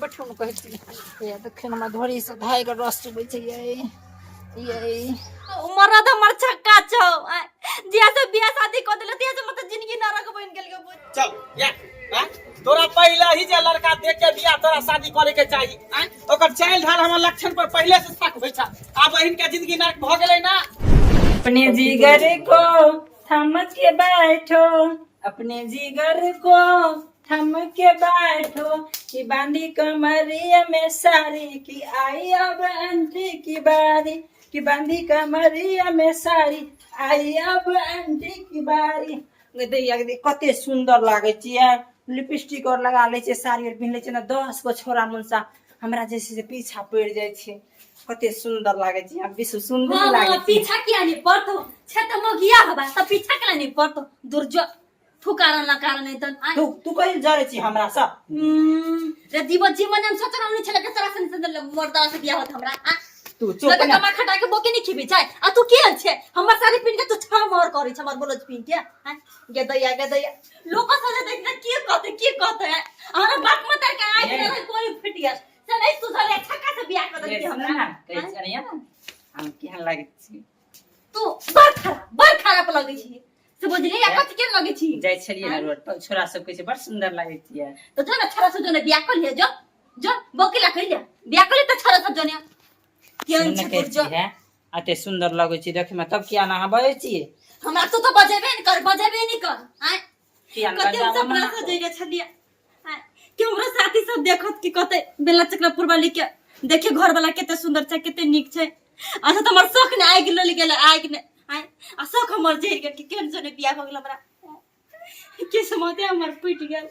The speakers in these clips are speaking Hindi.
बैठो न कहती ये देखे न धोरी से धाय के रस चुबै छै ये मरद हमर छक्का छौ जिया से बियाह शादी क देले तिया से मत जिंदगी नरक बन गेल के चल या हां तोरा पहले ही जे लड़का देख के बियाह तोरा शादी करे के चाही ओकर चाइल्ड ढाल हमर लक्षण पर पहले से शक होय छ आ बहिन के जिंदगी नरक भ गेलै ना। अपने जिगर को थम के बैठो अपने जिगर को थम के बैठो कि बांधी कमरिया में सारी की आई अब अंटी की बारी कि बांधी कमरिया में सारी आई अब अंटी की बारी कते सुंदर लागे छियै लिपस्टिक और लगा ले छै साड़ी और पिन्ह ले छै ना 10 गो छोरा मुनसा हमरा जैसे से पीछा पड़ जाय छै कते सुंदर लागे छै अब विश्व सुंदर लागे छै पीछा किया नहीं पड़तो छ त मगिया हबा त पीछा केला नहीं पड़तो दुर्जो फुकारण ला कारण नहीं त तू कहि जरे छी हमरा स रे दीव जीवन हम सोचना नहीं छले के तरह से मर्दा से बियाह होत हमरा तू चुप ना कमा खटा के बोके नहीं खिबी जाय आ तू के छे हमर साड़ी पिन के तू छा मोर करै छ हमर बोलज पिन के गे दैया लोक सोचे देख ना के कहते हमरा बाप मत के आइ के कोई फटिया से नहीं सुधरे छक्का से बियाह कर दे हमरा कहै छ ने हम केहन लागे छी तू बड़ खराब लगे छी से बुझली या कथि के लगे छी जाय छलिए ना रोड पर छोरा सब कहै छै बड़ सुंदर लागे छी तो था ना छोरा से जो ने बियाह कर लिया जो बोकेला कर लिया बियाह कर ले त छोरा सब जो ने केन छै जो है अते सुंदर लगे छी देखे में तब किया ना बजे छी हमरा तो बजेबे नहीं कर हां किया ना कते सपना से जइगे छलिए कि हमरा साथी सब देखत कि कते बेला चक्रपुर वाली के देखे घर वाला केते सुंदर छै केते नीक छै अच्छा त हमर शौक ने आइ गेल आ शौक हमर जइर गेल कि केन जने बियाह हो गेल हमरा के समझे हमर पिट गेल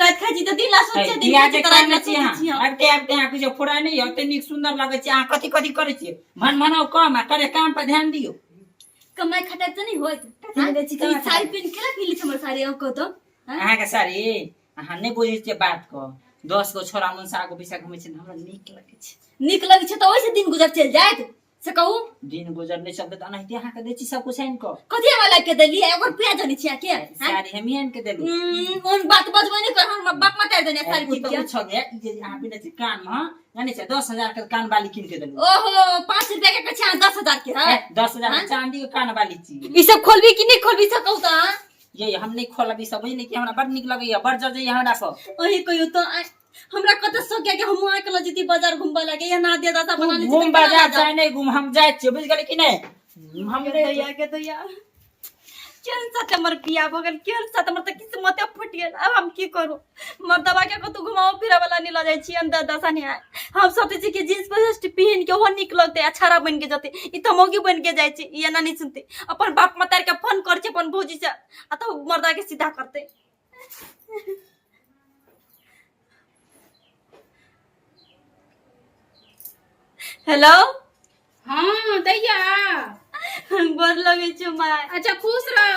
रात खाजी त दिन ला सोचे दिया के काम न छी हां अब ते कुछ फोड़ा नहीं होते नीक सुंदर लगे छी आ कथि करे छी मन कम करे काम पर ध्यान दियो कमाई खटाई त नहीं होय साड़ी पिन के पीली हमर साड़ी को तो अहाँ के साड़ी अहाँ नहीं बुझै छियै बात को 10 गो छोरा मुनसा को पीछा घुमै छै हमरा नीक लगे छै त ओइसे दिन गुजर चल जाय से कहू दिन गुजर नहीं सब त नहीं अहाँ के दे छी सब कुछ आइन को कथि वाला के देली एगो रुपया जनी छी के साड़ी हमी आइन के देली उन बात बजबे नहीं कर हम बाप मत देने साड़ी की तो छ गे जे अहाँ बिना छी कान में जाने छै 10,000 के कान वाली किन के देली ओहो 5 रुपया के कछा 10,000 के है 10,000 चांदी के कान वाली छी ई सब खोलबी कि नहीं खोलबी से कहू त ये हम नहीं खोलबी सब बुझली कि हमरा बड़ निक लगैया बड़ जर जइया हमरा पर ओही कहियो तो हमरा कत सोच के हम आके ल जती बाजार घुमबा लागे या ना दे दासा बना ले घूम बाजार जाय नहीं घूम हम जाय छी बुझ गेली कि नहीं हम दैया के दैया केन साथ हमर पिया भगल केन साथ हमर त किस्मत फट गेल अब हम की करू मर्दबा के कतु घुमाओ फिरा वाला नहीं ल जाय छी अंदर दसा नहीं है हम सोचे छी कि जींस वेस्ट पहन के हो निक लगते अछारा बन के जते ई त मोगी बन के जाय छी ये ना नहीं सुनते अपन बाप मतार के फोन कर छी अपन भौजी से आ तो मर्दा के सीधा करते हेलो हाँ दैया गोर लगे छु माय अच्छा खुश रह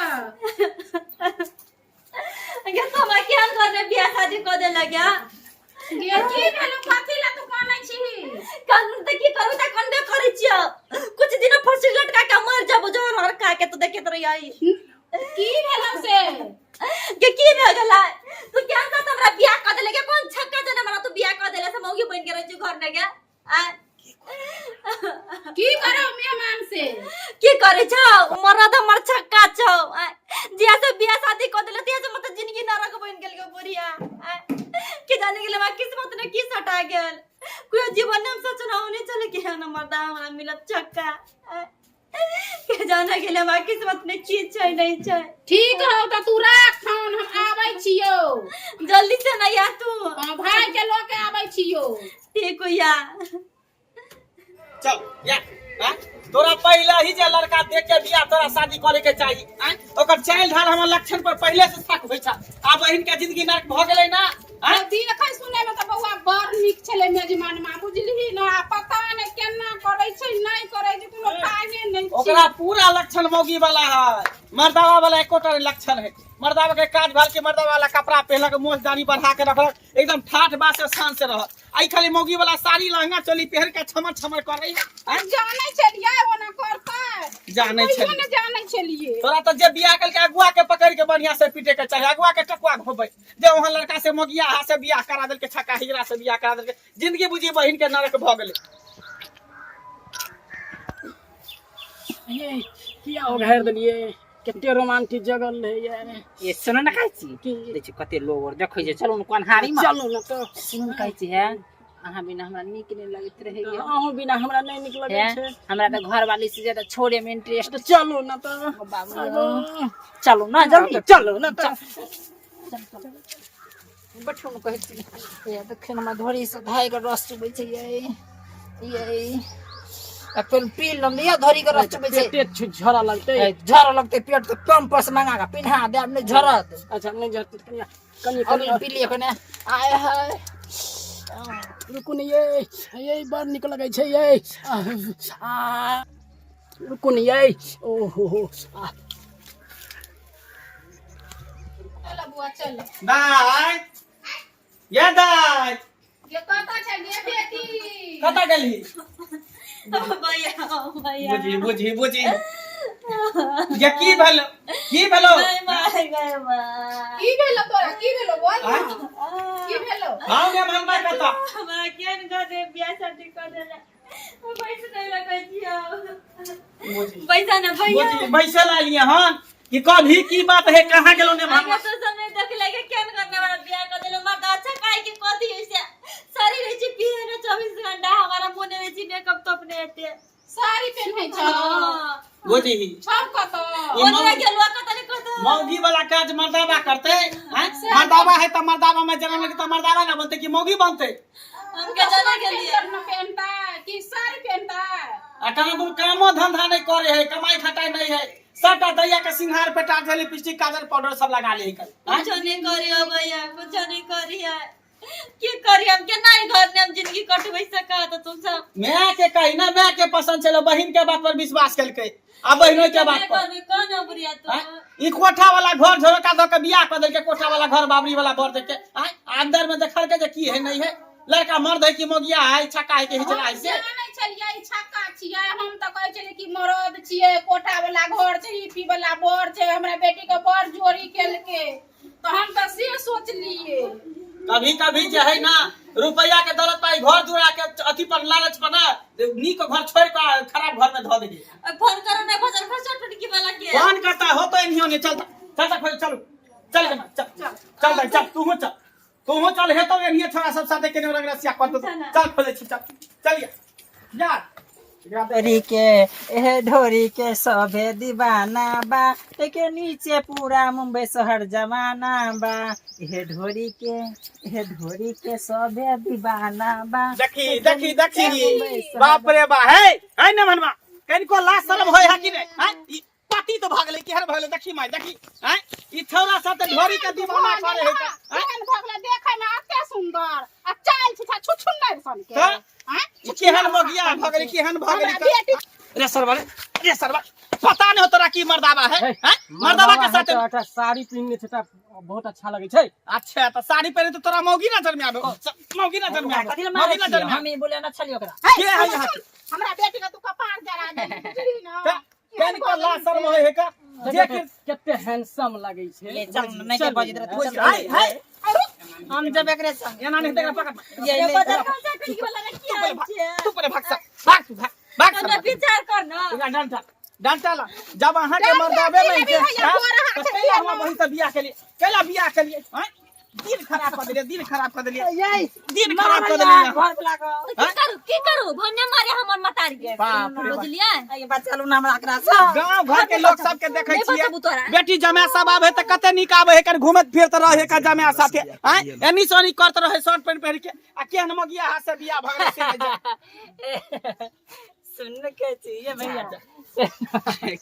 अगे तो मैं क्या करने बियाह शादी को दे लगा गे की भेलो कथि ला तू कानै छी कान त की करू त कंडे करै छियो कुछ दिन फंसी लटका के मर जाबो जोर हर का के तो देखे त रही आई की भेलो से के की भ गेला तू क्या सा हमरा बियाह कर देले के कौन छक्का जने हमरा तू बियाह कर देले से मौगी बन के रह छु घर ने के की करो मेहमान से की करे छौ मरद हमर छक्का छौ जिया से बियाह शादी क देले तिया से मत जिंदगी नरक बन गेल के बुढ़िया के जाने गेले मा किस्मत ने की सटा गेल कोई जीवन हम सोचना होने चले के न मर्दा हमरा मिलत छक्का के जाने गेले मा किस्मत ने की छै नहीं छै ठीक हो त तू राख फोन हम आबै छियो जल्दी से ना या तू भाई के लोके आबै छियो ठीक हो या चल या हां तोरा पहले ही जे लड़का देख के बियाह तोरा शादी करे के चाही ओकर चाइल्ड ढाल हमर लक्षण पर पहले से शक होय छ आ बहिन के जिंदगी नरक भ गेलै ना देखै सुनै में त बौआ बड़ निक छले मेजमान मा बुझली ना पता ने केना करै छै नहीं करै छै कोनो काजे नहीं छै ओकरा पूरा लक्षण मौगी वाला है मर्दावा वाला एकोटा लक्षण है मर्दावा के काज भाल के मर्दावा वाला कपड़ा पहनक मोछ दाढ़ी बढ़ा के रखलक एकदम ठाठ बात से शान से रहत आई खाली मौगी वाला साड़ी लहंगा चोली पहन के छमर छमर कर रही है जाने चलिए ओना करता जाने कैसे छलिए न जाने चलिए तोरा तो जे बियाह करके अगुआ के पकड़ के बढ़िया से पीटे के चाहिए अगुआ के टकुआ घोबै जे वहां लड़का से मोगिया हाथ से बियाह करा देल के छक्का हिजरा से बियाह करा देल के जिंदगी बुझी बहिन के नरक भ गेलै ये किया हो घेर देलिए कते रोमांटिक जगह है ये ये सुनो ना कहै छी देखि कते लोग और देखै छै चलू न कोनहारी में चलो ना तो सुन कहै छी है अहाँ बिना हमरा नीक नहीं लगैत रहे अहूँ बिना हमरा नहीं निक लगे छे हमरा तो घर वाली से ज्यादा छोड़े में इंटरेस्ट तो चलो ना तो बाबू चलो ना जल्दी चलो ना तो बैठो न कहै छी ये देखिन में धोरी से धाय के रस चुबै छै ये अपन पी लम लिया धोरी के रस चुबै छै पेट झरा लगते झरा लगते पेट के पैम्पर्स मंगा के पिन्हा दे अपने झरत अच्छा नहीं जरते कनी कनी पी लिया कने आय हाय रुकू नहीं ये बार निकल गई छे ये आ रुकू नहीं ये ओहो चल बुआ चल दाई ये दाई ये कता छै गे बेटी कता गेली भैया बुझी ये की भेलो की भेलो तोरा की भेलो बोल हाँ? की भेलो हां ने मनवा कता हमरा केन कर दे बियाह शादी कर देला पैसा नहीं लगे छियो पैसा ना भैया बुझी पैसा ला लिए हन कि कभी की बात है कहां गेलो ने आगे मनवा तो समय देख लगे केन करने वाला बियाह कर देलो मर्द अच्छा काहे के कथी ऐसे सारी रही छी पिए ने 24 घंटा हमारा मोने में छी मेकअप तो अपने एते साड़ी पहनै छ बुझी छम कत ओने गेलवा कतने कत मौगी वाला काज मर्दावा करते हैं मर्दावा है तो मर्दावा में जन्म लगे तो मर्दावा ना बनते कि मौगी बनते हमके जाने के लिए न पहनता कि साड़ी पहनता अटना तुम कामो धंधा नहीं करे है कमाई खटाई नहीं है सबटा दैया के सिंगार पे टाट लिपस्टिक काजल पाउडर सब लगा ले कर कुछ नहीं करियो भैया कुछ नहीं करिया की करी हम के नहीं घर ने हम जिंदगी कटबै सका तो तुम सब मैं के कही ना मैं के पसंद चलो बहन के बात पर विश्वास करके अब बहनों के बात पर कौन बुढ़िया तो ई कोठा वाला घर झोरका द के बियाह कर दे के कोठा वाला घर बाबरी वाला बर दे के अंदर में देखल के जे की है नहीं है लड़का मर्द है कि मोगिया है छक्का है कि हिजला है से नहीं छलिए छक्का छिए हम त कहै छले कि मरद छिए कोठा वाला घर छै ईपी वाला बर छै हमरा बेटी के बर जोड़ी केल के तो हम त से सोच लिए कभी कभी जो है ना रुपया के दौलत पाई घर जुड़ा के अथी पर लालच बना नीक घर छोड़ के खराब घर में धो देगी फोन करो ना भजन खर्च टटकी वाला के कौन करता हो तो इन्हीं ने चलता खोल चलो चल चल तू हो चल है तो इन्हीं छोरा सब साथे के रंग रसिया कर चल खोले चलिए यार ढोरी के ढोरी के सभे दीवाना बा के नीचे पूरा मुंबई शहर जमाना बा ढोरी के सभे दीवाना बा देखी बाप रे बा है न मनवा कनिको लाश शर्म होय है कि नहीं हैं पति तो भागले केहर भागले देखी माय देखी हैं ई छौरा सब त ढोरी के दीवाना करे है का केहन भगले देखे में अते सुंदर आ चाल छिछा छुछुन नहीं सन के हैं केहन मोगिया भागले केहन भागले रे सरवा पता नहीं हो तोरा की मर्दावा है हैं मर्दावा के साथ साड़ी पहनने छटा बहुत अच्छा लगे छै अच्छा तो साड़ी पहने तो तोरा मौगी नजर में आबे मौगी नजर में हम ही बोले ना छलियो ओकरा के है यहाँ हमरा बेटी का तू कपार जरा दे बुझली ना कनिको लाश शर्म होय है का जे कते हैंडसम लगे छै ले चल नहीं के बजित रह हाय हम जब एकरे संग एना नहीं देगा पकड़ ये भजन खर्च टटकी वाला के की है तू परे भाग तो विचार कर ना डांटा ला जब वहां के मर्दावे में के कैला हम वही से बियाह के लिए कैला बियाह के लिए हैं दिल खराब कर दिले दिल खराब कर दिले दिल खराब कर दिले घर लागो की करू भन्ने मारे हमर मतारी के बाप रे बुझलियै ये बात चलू ना हमरा एकरा से गांव घर के लोग सब के देखे नहीं छिए बचबू तोरा। बेटी जमाय सब आवे त कते निक आवे है कर घूमत फिरत रहे का जमाय साथे हैं एनी सोनी करत रहे शर्ट पैंट पहन के आ केहन मगिया हाथ से बियाह भगले से सुन के चाहिए भैया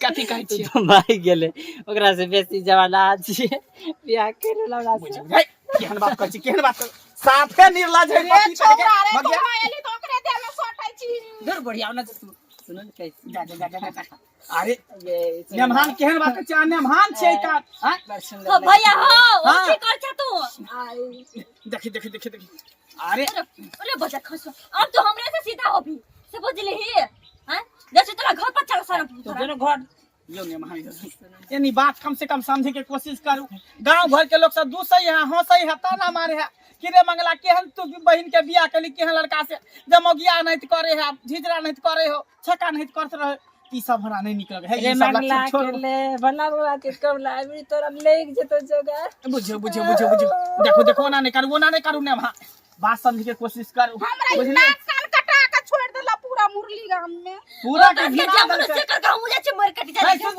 कथी कहै छिए तुम भाई गेले ओकरा से बेसी जवाना छिए बियाह करे लगा से केहन बात कहै छी केहन बात साफे निर्लज है रे छोरा रे तू आएली तो ओकरे देह में सोटै छी दूर बढ़िया ना सुन कैसे जा अरे ये नेमहान केहन बात कहै छी नेमहान छै का हैं बड़ सुंदर हो भैया हो हाँ। की कर छ तू देखी अरे अरे बच्चा खसो अब तो हमरे से सीधा हो भी से बुझली ही हैं जैसे तेरा घर पर चल सारा तो दोनों घर यो ने महाराज यानी बात कम से कम समझे के कोशिश करू गांव घर के लोग सब दूसई है हंसई है ताना मारे है किरे मंगला केहन तू बहन के बियाह कली केहन लड़का से जमोगिया नहीं करे है झिझरा नहीं करे हो छका नहीं करत रहे ई सब हमरा नहीं निकल है रे ये सब मंगला लक्षण छोड़ के ले भला बाबा के कब लाइब्रेरी तोरा लेके जेतो जगह बुझो देखो ना नहीं करू ने वहां बात समझ के कोशिश करू हमरा बुझली नाक कान कटा के छोड़ देला पूरा मुरली गांव में पूरा के के गिरा जब से कर गांव मुझे मर कट गई जाए सुन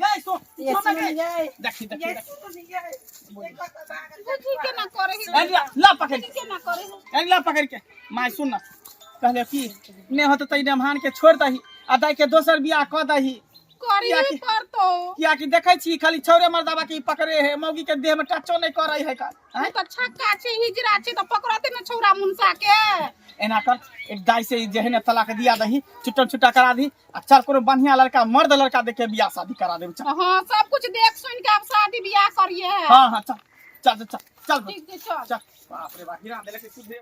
गई सुन ये सुन जाए देखी ठीक है ना करे ला पकड़ ठीक है ना करे ला पकड़ के माय सुन ना कहले की ने होत तई नमहान के छोड़ दही आ दाई के दोसर बियाह क दही करी कर तो किया कि देखै छी खाली छौरे मर्दाबा के पकड़े है मौगी के देह में टचो नहीं करे है का तू तो छक्का छे हिजरा छे तो पकड़ते न छौरा मुनसा के एना कर एक दाई से जहने तलाक दिया दही छुट्टा करा दी आ चल कोनो बढ़िया लड़का मर्द लड़का देख के बियाह शादी करा दे चल हां सब कुछ देख सुन के अब शादी बियाह करिए हां चल ठीक है चल बाप रे बाप गिरा देले के